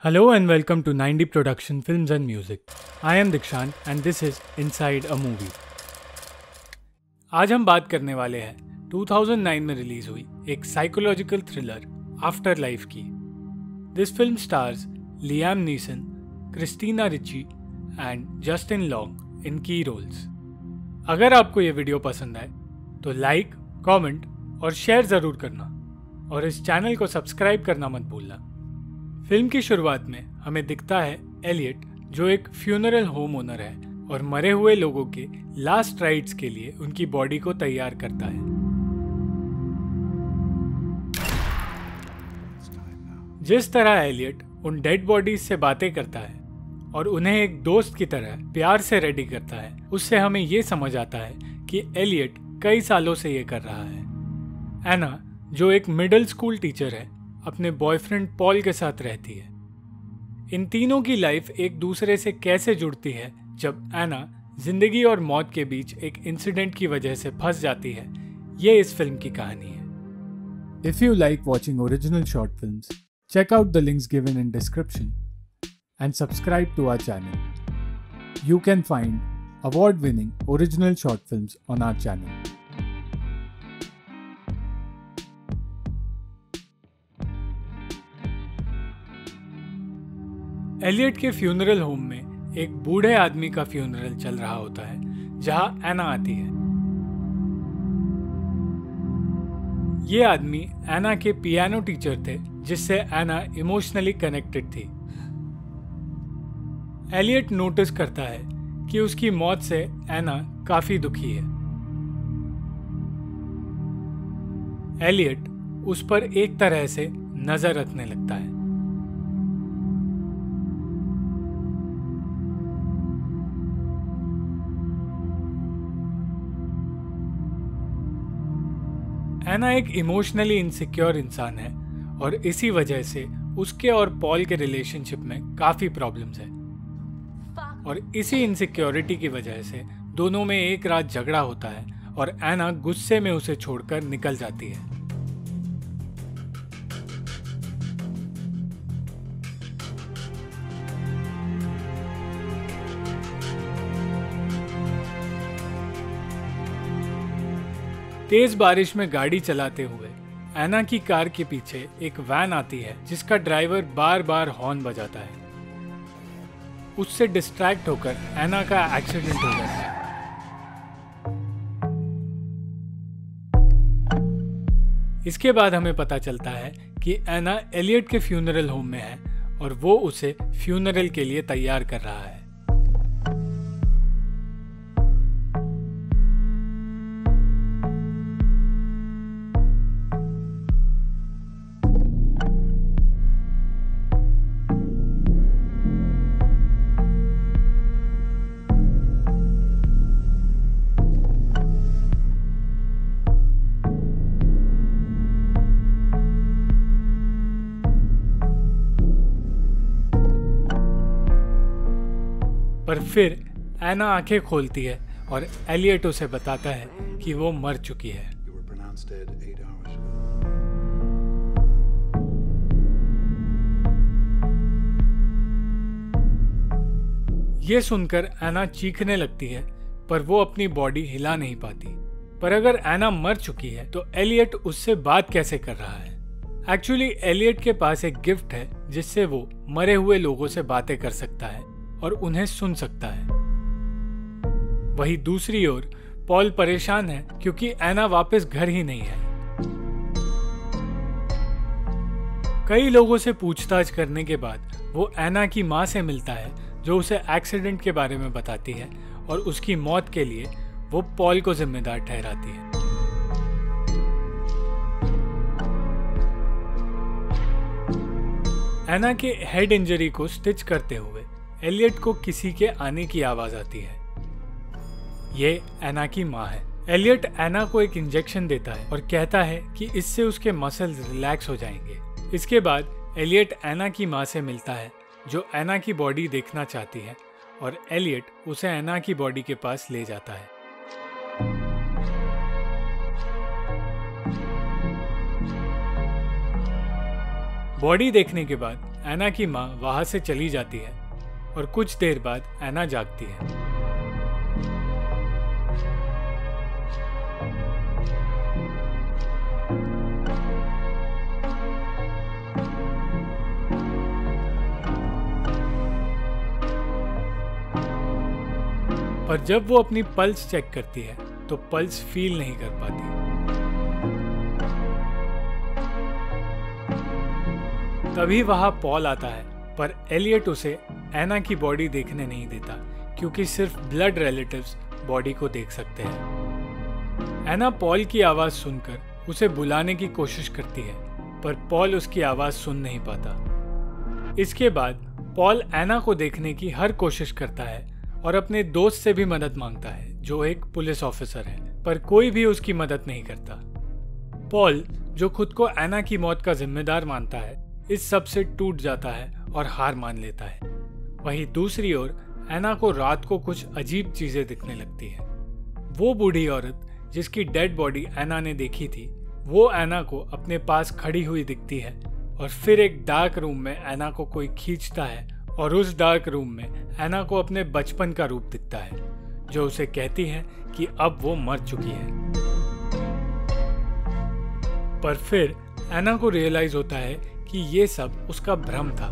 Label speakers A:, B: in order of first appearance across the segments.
A: Hello and welcome to 90 Production Films and Music. I am Dikshant and this is Inside a Movie. आज हम बात करने वाले हैं 2009 में रिलीज हुई एक साइकोलॉजिकल थ्रिलर आफ्टर लाइफ की. This film stars Liam Neeson, Christina Ricci and Justin Long in key roles. अगर आपको ये वीडियो पसंद आए तो लाइक, कमेंट और शेयर ज़रूर करना और इस चैनल को सब्सक्राइब करना मत भूलना. फिल्म की शुरुआत में हमें दिखता है एलियट, जो एक फ्यूनरल होम ओनर है और मरे हुए लोगों के लास्ट राइट्स के लिए उनकी बॉडी को तैयार करता है. जिस तरह एलियट उन डेड बॉडीज से बातें करता है और उन्हें एक दोस्त की तरह प्यार से रेडी करता है, उससे हमें ये समझ आता है कि एलियट कई सालों से ये कर रहा है. एना, जो एक मिडिल स्कूल टीचर है, अपने बॉयफ्रेंड पॉल के साथ रहती है. इन तीनों की लाइफ एक दूसरे से कैसे जुड़ती है जब एना जिंदगी और मौत के बीच एक इंसिडेंट की वजह से फंस जाती है, ये इस फिल्म की कहानी है. If you like watching original short films, check out the links given in description and subscribe to our channel. You can find award-winning original short films on our channel. Elliot के funeral home में एक बूढ़े आदमी का funeral चल रहा होता है जहां एना आती है. ये आदमी एना के पियानो टीचर थे जिससे एना इमोशनली कनेक्टेड थी. एलियट नोटिस करता है कि उसकी मौत से एना काफी दुखी है. एलियट उस पर एक तरह से नजर रखने लगता है. एना एक इमोशनली इनसिक्योर इंसान है और इसी वजह से उसके और पॉल के रिलेशनशिप में काफी प्रॉब्लम्स है. और इसी इनसिक्योरिटी की वजह से दोनों में एक रात झगड़ा होता है और एना गुस्से में उसे छोड़कर निकल जाती है. तेज बारिश में गाड़ी चलाते हुए एना की कार के पीछे एक वैन आती है जिसका ड्राइवर बार बार हॉर्न बजाता है. उससे डिस्ट्रैक्ट होकर एना का एक्सीडेंट हो जाता है. इसके बाद हमें पता चलता है कि एना एलियट के फ्यूनरल होम में है और वो उसे फ्यूनरल के लिए तैयार कर रहा है. पर फिर एना आंखें खोलती है और एलियट उसे बताता है कि वो मर चुकी है. ये सुनकर एना चीखने लगती है पर वो अपनी बॉडी हिला नहीं पाती. पर अगर एना मर चुकी है तो एलियट उससे बात कैसे कर रहा है? एक्चुअली एलियट के पास एक गिफ्ट है जिससे वो मरे हुए लोगों से बातें कर सकता है और उन्हें सुन सकता है. वहीं दूसरी ओर पॉल परेशान है क्योंकि एना वापस घर ही नहीं है. कई लोगों से पूछताछ करने के बाद वो एना की मां से मिलता है जो उसे एक्सीडेंट के बारे में बताती है और उसकी मौत के लिए वो पॉल को जिम्मेदार ठहराती है. एना के हेड इंजरी को स्टिच करते हुए एलियट को किसी के आने की आवाज आती है. ये एना की माँ है. एलियट एना को एक इंजेक्शन देता है और कहता है कि इससे उसके मसल्स रिलैक्स हो जाएंगे. इसके बाद एलियट एना की माँ से मिलता है जो एना की बॉडी देखना चाहती है और एलियट उसे एना की बॉडी के पास ले जाता है. बॉडी देखने के बाद एना की माँ वहां से चली जाती है और कुछ देर बाद एना जागती है। पर जब वो अपनी पल्स चेक करती है तो पल्स फील नहीं कर पाती। तभी वहां पॉल आता है, पर एलियट उसे एना की बॉडी देखने नहीं देता क्योंकि सिर्फ ब्लड रिलेटिव्स बॉडी को देख सकते हैं। एना पॉल की आवाज सुनकर उसे बुलाने की कोशिश करती है, पर पॉल उसकी आवाज सुन नहीं पाता। इसके बाद पॉल एना को देखने की हर कोशिश करता है और अपने दोस्त से भी मदद मांगता है जो एक पुलिस ऑफिसर है, पर कोई भी उसकी मदद नहीं करता। पॉल, जो खुद को एना की मौत का जिम्मेदार मानता है, इस सब से टूट जाता है और हार मान लेता है। वहीं दूसरी ओर एना को रात को कुछ अजीब चीजें दिखने लगती है। वो बूढ़ी औरत जिसकी डेड बॉडी एना ने देखी थी, वो एना को अपने पास खड़ी हुई दिखती है और फिर एक डार्क रूम में एना को कोई खींचता है और उस डार्क रूम में एना को अपने बचपन का रूप दिखता है जो उसे कहती है कि अब वो मर चुकी है। पर फिर एना को रियलाइज होता है कि ये सब उसका भ्रम था।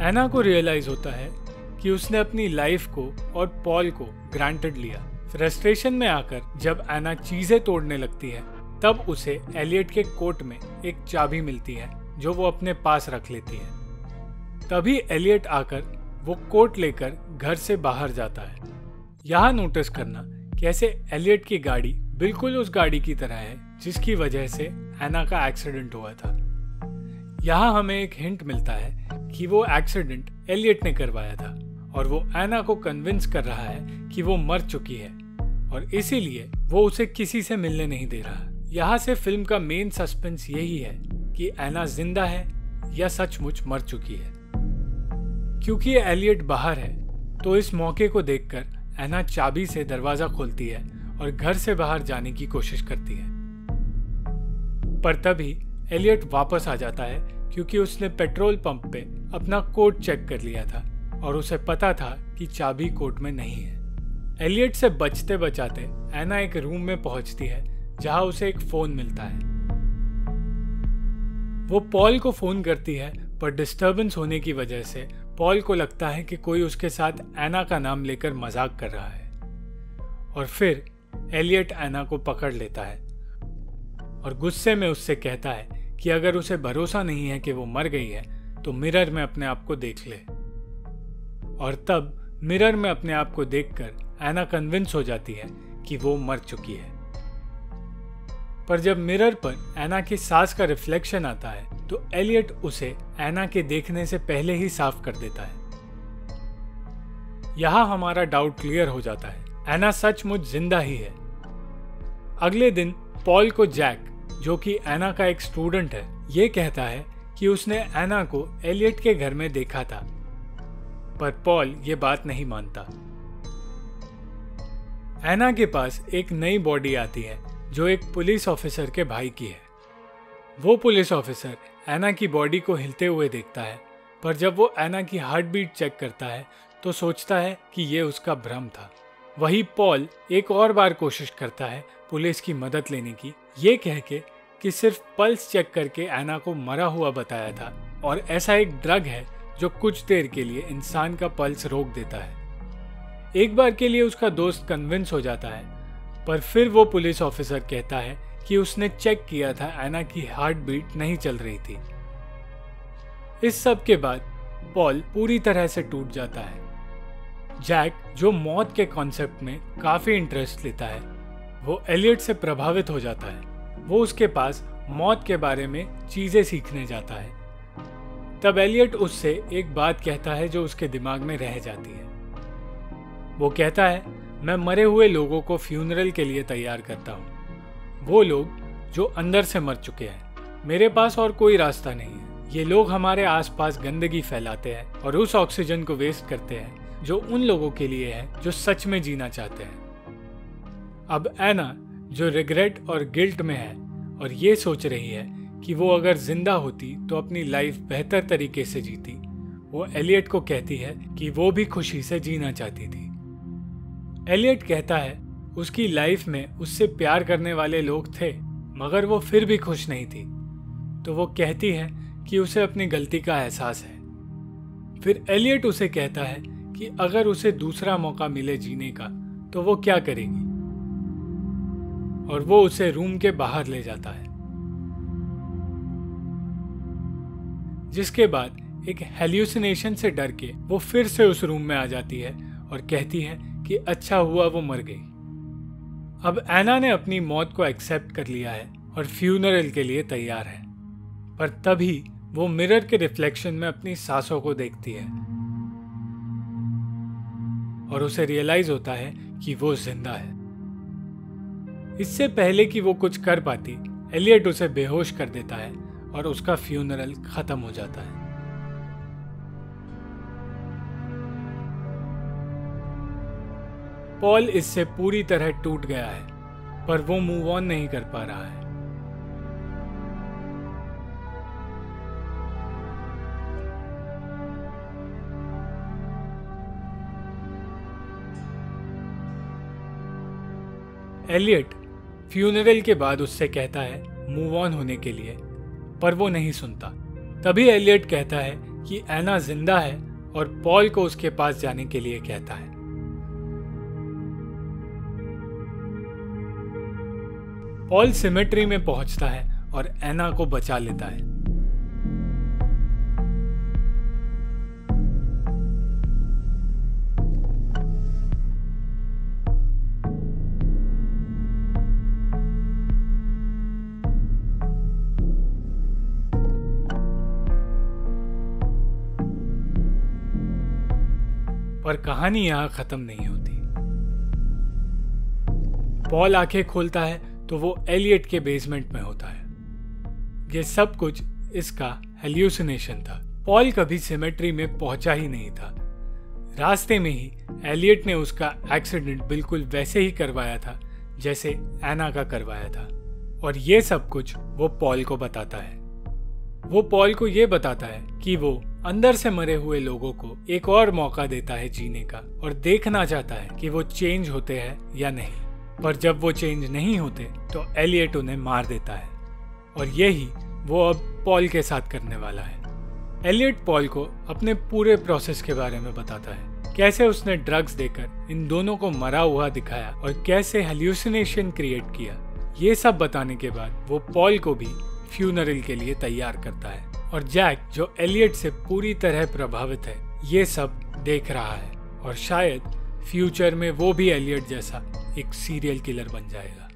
A: एना को रियलाइज होता है कि उसने अपनी लाइफ को और पॉल को ग्रांटेड लिया। फ्रस्ट्रेशन में आकर जब एना चीजें तोड़ने लगती है, तब उसे एलियट के कोट में एक चाबी मिलती है जो वो अपने पास रख लेती है। तभी एलियट आकर वो कोट लेकर घर से बाहर जाता है। यहाँ नोटिस करना कैसे एलियट की गाड़ी बिल्कुल उस गाड़ी की तरह है जिसकी वजह से एना का एक्सीडेंट हुआ था। यहाँ हमें एक हिंट मिलता है कि वो एक्सीडेंट एलियट ने करवाया था और वो एना को कन्विंस कर रहा है कि वो मर चुकी है और इसीलिए वो उसे किसी से मिलने नहीं दे रहा। यहाँ से फिल्म का मेन सस्पेंस यही है कि एना जिंदा है या सचमुच मर चुकी है। क्योंकि एलियट बाहर है तो इस मौके को देखकर एना चाबी से दरवाजा खोलती है और घर से बाहर जाने की कोशिश करती है। पर तभी एलियट वापस आ जाता है क्योंकि उसने पेट्रोल पंप पे अपना कोट चेक कर लिया था और उसे पता था कि चाबी कोट में नहीं है। एलियट से बचते बचाते एना एक रूम में पहुंचती है जहां उसे एक फोन मिलता है। वो पॉल को फोन करती है, पर डिस्टर्बेंस होने की वजह से पॉल को लगता है कि कोई उसके साथ एना का नाम लेकर मजाक कर रहा है और फिर एलियट एना को पकड़ लेता है और गुस्से में उससे कहता है कि अगर उसे भरोसा नहीं है कि वो मर गई है तो मिरर में अपने आप को देख ले। और तब मिरर में अपने आप को देखकर एना कन्विंस हो जाती है कि वो मर चुकी है। पर जब मिरर पर एना की सांस का रिफ्लेक्शन आता है तो एलियट उसे एना के देखने से पहले ही साफ कर देता है। यहां हमारा डाउट क्लियर हो जाता है, एना सचमुच जिंदा ही है। अगले दिन पॉल को जैक, जो कि एना का एक स्टूडेंट है, ये कहता है कि उसने एना को एलियट के घर में देखा था, पर पॉल ये बात नहीं मानता। एना के पास एक नई बॉडी आती है जो एक पुलिस ऑफिसर के भाई की है। वो पुलिस ऑफिसर एना की बॉडी को हिलते हुए देखता है, पर जब वो एना की हार्ट बीट चेक करता है तो सोचता है कि ये उसका भ्रम था। वही पॉल एक और बार कोशिश करता है पुलिस की मदद लेने की, ये कह के कि सिर्फ पल्स चेक करके एना को मरा हुआ बताया था और ऐसा एक ड्रग है जो कुछ देर के लिए इंसान का पल्स रोक देता है। एक बार के लिए उसका दोस्त कन्विंस हो जाता है, पर फिर वो पुलिस ऑफिसर कहता है कि उसने चेक किया था एना की हार्ट बीट नहीं चल रही थी। इस सब के बाद पॉल पूरी तरह से टूट जाता है। जैक, जो मौत के कॉन्सेप्ट में काफी इंटरेस्ट लेता है, वो एलियट से प्रभावित हो जाता है। वो उसके पास मौत के बारे में चीजें सीखने जाता है। तब एलियट उससे एक बात कहता है जो उसके दिमाग में रह जाती है। वो कहता है, मैं मरे हुए लोगों को फ्यूनरल के लिए तैयार करता हूँ, वो लोग जो अंदर से मर चुके हैं। मेरे पास और कोई रास्ता नहीं है। ये लोग हमारे आसपास गंदगी फैलाते हैं और उस ऑक्सीजन को वेस्ट करते हैं जो उन लोगों के लिए है जो सच में जीना चाहते हैं। अब एना, जो रिग्रेट और गिल्ट में है और ये सोच रही है कि वो अगर जिंदा होती तो अपनी लाइफ बेहतर तरीके से जीती, वो एलियट को कहती है कि वो भी खुशी से जीना चाहती थी। एलियट कहता है उसकी लाइफ में उससे प्यार करने वाले लोग थे, मगर वो फिर भी खुश नहीं थी। तो वो कहती है कि उसे अपनी गलती का एहसास है। फिर एलियट उसे कहता है कि अगर उसे दूसरा मौका मिले जीने का तो वो क्या करेगी, और वो उसे रूम के बाहर ले जाता है। जिसके बाद एक हेल्यूसिनेशन से डर के वो फिर से उस रूम में आ जाती है और कहती है कि अच्छा हुआ वो मर गई। अब एना ने अपनी मौत को एक्सेप्ट कर लिया है और फ्यूनरल के लिए तैयार है, पर तभी वो मिरर के रिफ्लेक्शन में अपनी सांसों को देखती है और उसे रियलाइज होता है कि वो जिंदा है। इससे पहले कि वो कुछ कर पाती, एलियट उसे बेहोश कर देता है और उसका फ्यूनरल खत्म हो जाता है। पॉल इससे पूरी तरह टूट गया है, पर वो मूव ऑन नहीं कर पा रहा है। एलियट फ्यूनरल के बाद उससे कहता है मूव ऑन होने के लिए, पर वो नहीं सुनता। तभी एलियट कहता है कि एना जिंदा है और पॉल को उसके पास जाने के लिए कहता है। पॉल सिमेट्री में पहुंचता है और एना को बचा लेता है। पर कहानी यहां खत्म नहीं होती। पॉल आंखें खोलता है तो वो एलियट के बेसमेंट में होता है। ये सब कुछ इसका हेल्यूसिनेशन था। पॉल कभी सिमेट्री में पहुंचा ही नहीं था। रास्ते में ही एलियट ने उसका एक्सीडेंट बिल्कुल वैसे ही करवाया था जैसे एना का करवाया था, और ये सब कुछ वो पॉल को बताता है। वो पॉल को ये बताता है कि वो अंदर से मरे हुए लोगों को एक और मौका देता है जीने का, और देखना चाहता है कि वो चेंज होते हैं या नहीं। पर जब वो चेंज नहीं होते तो एलियट उन्हें मार देता है, और यही वो अब पॉल के साथ करने वाला है। एलियट पॉल को अपने पूरे प्रोसेस के बारे में बताता है, कैसे उसने ड्रग्स देकर इन दोनों को मरा हुआ दिखाया और कैसे हेल्यूसिनेशन क्रिएट किया। ये सब बताने के बाद वो पॉल को भी फ्यूनरल के लिए तैयार करता है, और जैक जो एलियट से पूरी तरह प्रभावित है ये सब देख रहा है, और शायद फ्यूचर में वो भी एलियट जैसा एक सीरियल किलर बन जाएगा।